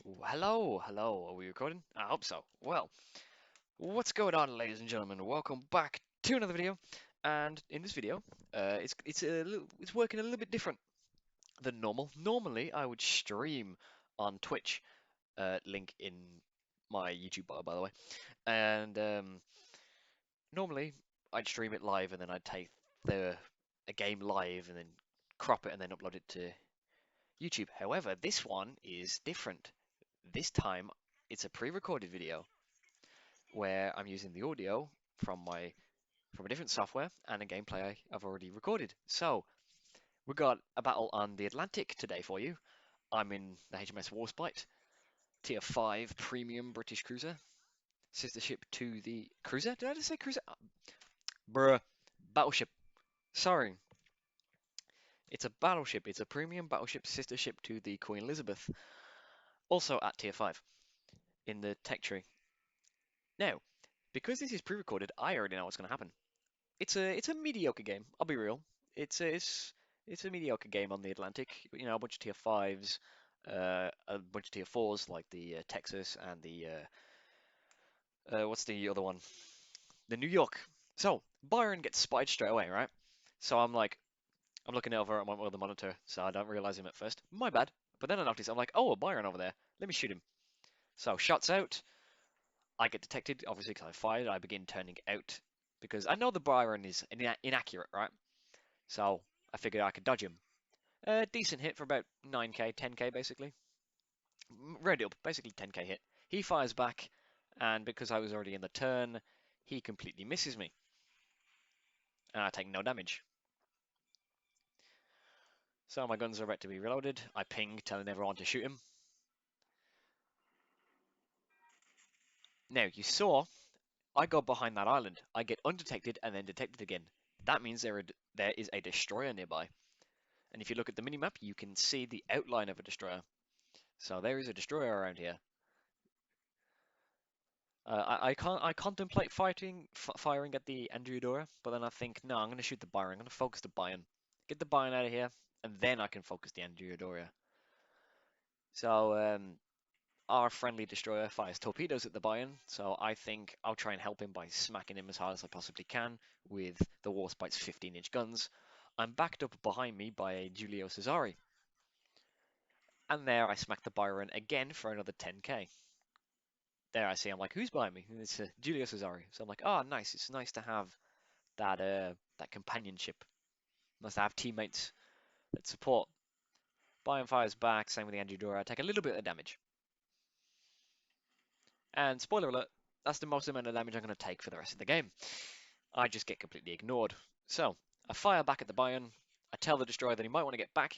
Ooh, hello, hello. Are we recording? I hope so. Well, what's going on, ladies and gentlemen? Welcome back to another video. And in this video, it's working a little bit different than normal. Normally, I would stream on Twitch, link in my YouTube bio, by the way. And normally, I'd stream it live, and then I'd take the a game live, and then crop it, and then upload it to YouTube. However, this one is different. This time, it's a pre-recorded video where I'm using the audio from my from a different software and a gameplay I've already recorded. So we got a battle on the Atlantic today for you. I'm in the HMS Warspite, Tier 5 premium British cruiser, sister ship to the cruiser. Did I just say cruiser? Bruh, battleship. Sorry, it's a battleship. It's a premium battleship sister ship to the Queen Elizabeth, also at Tier 5 in the tech tree. Now, because this is pre-recorded, I already know what's going to happen. It's a mediocre game. I'll be real. It's a mediocre game on the Atlantic. You know, a bunch of tier fives, a bunch of tier fours like the Texas and the what's the other one? The New York. So Byron gets spied straight away, right? So I'm looking over at my other monitor, so I don't realize him at first. My bad. But then I notice I'm like, oh, a Byron over there. Let me shoot him. So shots out. I get detected, obviously, because I fired. I begin turning out because I know the Byron is inaccurate, right? So I figured I could dodge him. A decent hit for about 9k, 10k basically. Round up, basically 10k hit. He fires back, and because I was already in the turn, he completely misses me, and I take no damage. So my guns are about to be reloaded. I ping, telling everyone to shoot him. Now, you saw I go behind that island. I get undetected and then detected again. That means there is a destroyer nearby. And if you look at the minimap, you can see the outline of a destroyer. So there is a destroyer around here. I contemplate firing at the Andreodora, but then I think, no, I'm going to shoot the Byron. I'm going to focus the Bayern. Get the Bayern out of here, and then I can focus the Andreodora. So, our friendly destroyer fires torpedoes at the Bayern, so I think I'll try and help him by smacking him as hard as I possibly can with the Warspite's 15-inch guns. I'm backed up behind me by a Giulio Cesare, and there I smack the Byron again for another 10k. There I see, I'm like, who's behind me? And it's Giulio Cesare. So I'm like, oh, nice. It's nice to have that companionship. Must have teammates that support. Bayern fires back, same with the Andrew I take a little bit of damage. And spoiler alert, that's the most amount of damage I'm going to take for the rest of the game. I just get completely ignored. So, I fire back at the Bayern. I tell the destroyer that he might want to get back,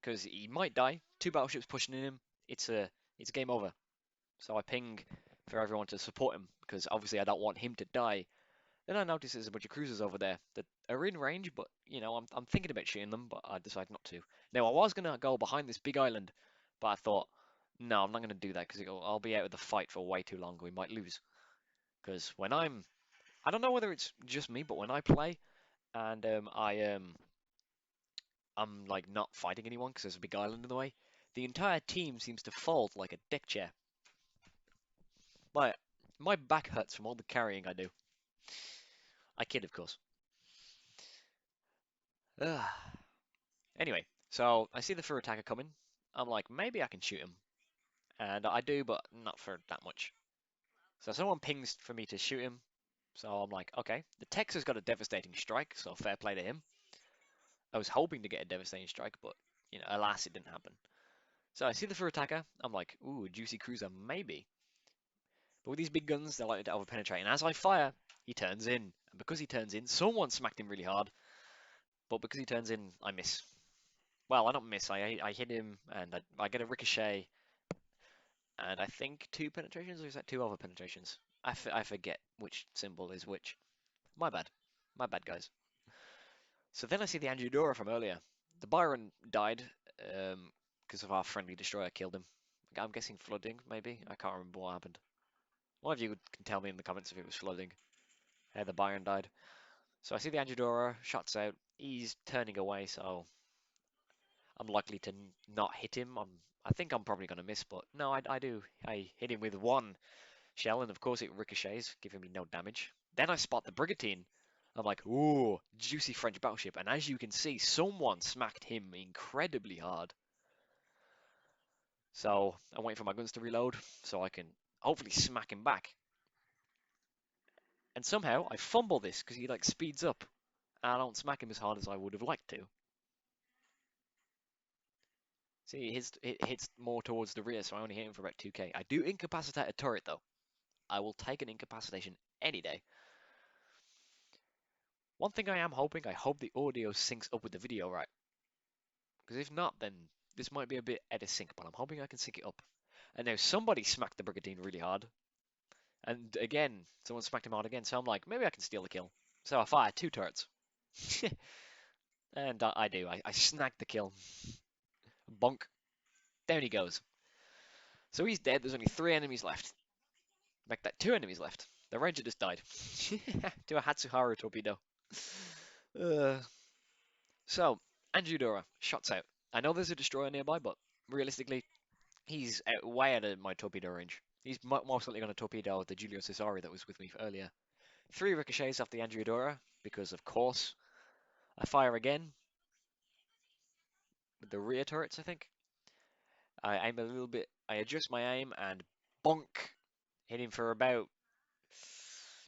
because he might die. Two battleships pushing in him. It's game over. So I ping for everyone to support him, because obviously I don't want him to die. Then I notice there's a bunch of cruisers over there that are in range, but you know, I'm thinking about shooting them, but I decide not to. Now I was gonna go behind this big island, but I thought, no, I'm not gonna do that because I'll be out of the fight for way too long. We might lose. Because I don't know whether it's just me, but when I play and I'm like not fighting anyone because there's a big island in the way, the entire team seems to fold like a deck chair. My my back hurts from all the carrying I do. I kid, of course. Ugh. Anyway, so I see the fur attacker coming. I'm like, maybe I can shoot him. And I do, but not for that much. So someone pings for me to shoot him. So I'm like, okay. The Tex has got a devastating strike, so fair play to him. I was hoping to get a devastating strike, but, you know, alas, it didn't happen. So I see the fur attacker. I'm like, ooh, a juicy cruiser, maybe. But with these big guns, they're likely to overpenetrate. And as I fire, he turns in. And because he turns in, someone smacked him really hard. But because he turns in, I miss. Well, I don't miss. I hit him, and I get a ricochet, and I think two penetrations, or is that two other penetrations? I forget which symbol is which. My bad. My bad, guys. So then I see the Angiodora from earlier. The Byron died because of our friendly destroyer killed him. I'm guessing flooding, maybe? I can't remember what happened. One of you can tell me in the comments if it was flooding. Yeah, the Byron died. So I see the Angiodora, shots out. He's turning away, so I'm likely to not hit him. I think I'm probably going to miss, but no, I do. I hit him with one shell, and of course it ricochets, giving me no damage. Then I spot the brigantine. I'm like, ooh, juicy French battleship. And as you can see, someone smacked him incredibly hard. So I'm waiting for my guns to reload so I can hopefully smack him back. And somehow I fumble this because he like speeds up. And I don't smack him as hard as I would have liked to. See, it hits more towards the rear, so I only hit him for about 2k. I do incapacitate a turret though. I will take an incapacitation any day. One thing I am hoping, I hope the audio syncs up with the video right. Because if not, then this might be a bit out of sync, but I'm hoping I can sync it up. And now somebody smacked the Brigandine really hard. And again, someone smacked him hard again, so I'm like, maybe I can steal the kill. So I fire 2 turrets. And I do. I snag the kill. Bonk. Down he goes. So he's dead. There's only 3 enemies left. Make that 2 enemies left. The Ranger just died. To a Hatsuharu torpedo. Uh, so, Anjudora, shots out. I know there's a destroyer nearby, but realistically, he's way out of my torpedo range. He's most likely going to torpedo the Giulio Cesare that was with me earlier. 3 ricochets off the Anjudora, because of course. I fire again with the rear turrets, I think. I aim a little bit, I adjust my aim and bonk. Hit him for about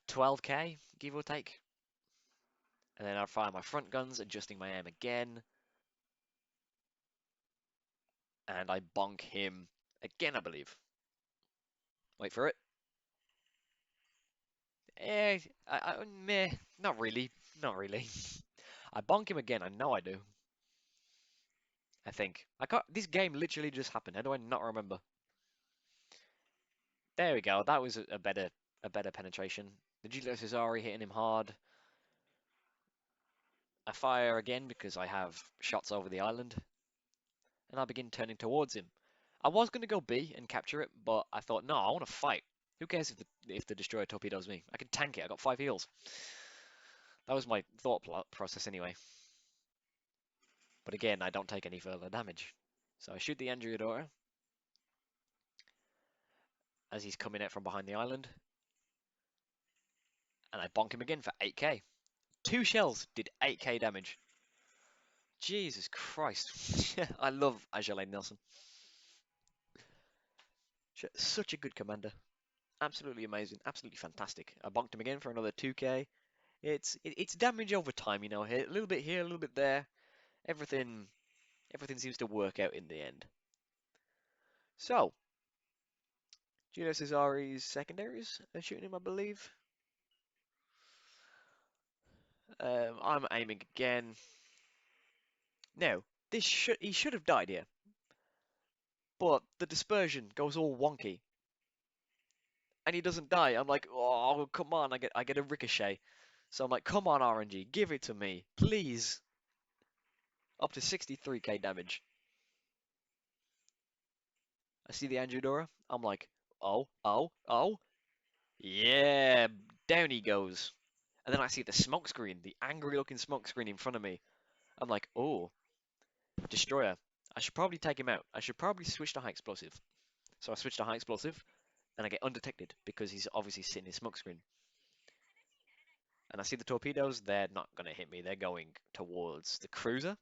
12k, give or take. And then I fire my front guns, adjusting my aim again. And I bonk him again, I believe. Wait for it. Meh, not really, not really. I bonk him again, I know I do. I think. I can't, this game literally just happened, how do I not remember? There we go, that was a better penetration. The Giulio Cesare hitting him hard. I fire again because I have shots over the island. And I begin turning towards him. I was going to go B and capture it, but I thought, no, I want to fight. Who cares if the destroyer torpedoes me? I can tank it. I got 5 heals. That was my thought process anyway. But again, I don't take any further damage. So I shoot the Andreadora as he's coming out from behind the island. And I bonk him again for 8k. 2 shells did 8k damage. Jesus Christ. I love Ajay Nelson. Such a good commander. Absolutely amazing. Absolutely fantastic. I bonked him again for another 2k. It's damage over time, you know. A little bit here, a little bit there. Everything seems to work out in the end. So, Giulio Cesare's secondaries are shooting him, I believe. I'm aiming again. No, he should have died here, but the dispersion goes all wonky, and he doesn't die. I'm like, oh come on! I get a ricochet, so I'm like, come on RNG, give it to me, please. Up to 63k damage. I see the Anjudora. I'm like, oh, oh, oh. Yeah, down he goes. And then I see the smoke screen, the angry looking smoke screen in front of me. I'm like, oh, destroyer. I should probably take him out. I should probably switch to high explosive. So I switch to high explosive, and I get undetected because he's obviously sitting in smoke screen. And I see the torpedoes. They're not going to hit me. They're going towards the cruiser.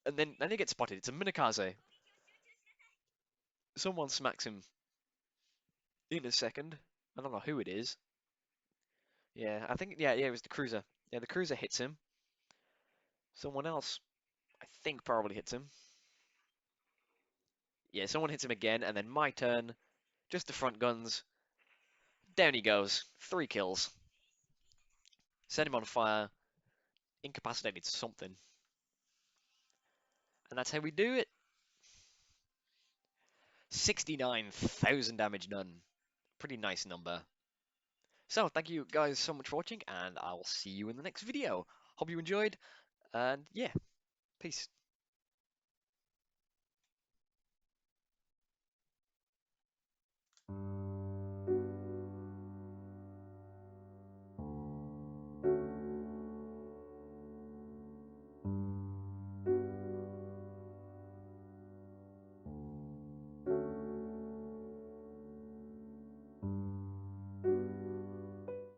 And then they get spotted. It's a Minakaze. Someone smacks him in a second. I don't know who it is. Yeah, I think, yeah, it was the cruiser. Yeah, the cruiser hits him. Someone else, I think, probably hits him. Yeah, someone hits him again, and then my turn. Just the front guns. Down he goes. 3 kills. Set him on fire. Incapacitated something. And that's how we do it. 69,000 damage done. Pretty nice number. So, thank you guys so much for watching, and I'll see you in the next video. Hope you enjoyed, and yeah, peace.